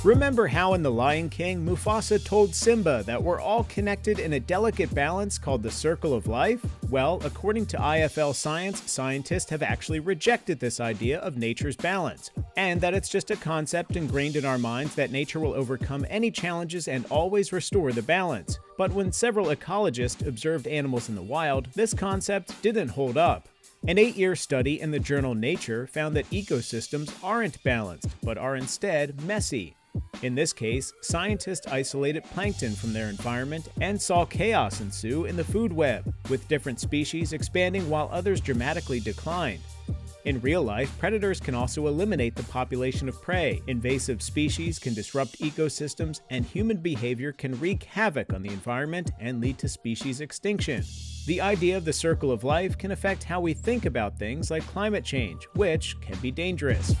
Remember how in The Lion King, Mufasa told Simba that we're all connected in a delicate balance called the circle of life? Well, according to IFL Science, scientists have actually rejected this idea of nature's balance, and that it's just a concept ingrained in our minds that nature will overcome any challenges and always restore the balance. But when several ecologists observed animals in the wild, this concept didn't hold up. An 8-year study in the journal Nature found that ecosystems aren't balanced, but are instead messy. In this case, scientists isolated plankton from their environment and saw chaos ensue in the food web, with different species expanding while others dramatically declined. In real life, predators can also eliminate the population of prey, invasive species can disrupt ecosystems, and human behavior can wreak havoc on the environment and lead to species extinction. The idea of the circle of life can affect how we think about things like climate change, which can be dangerous.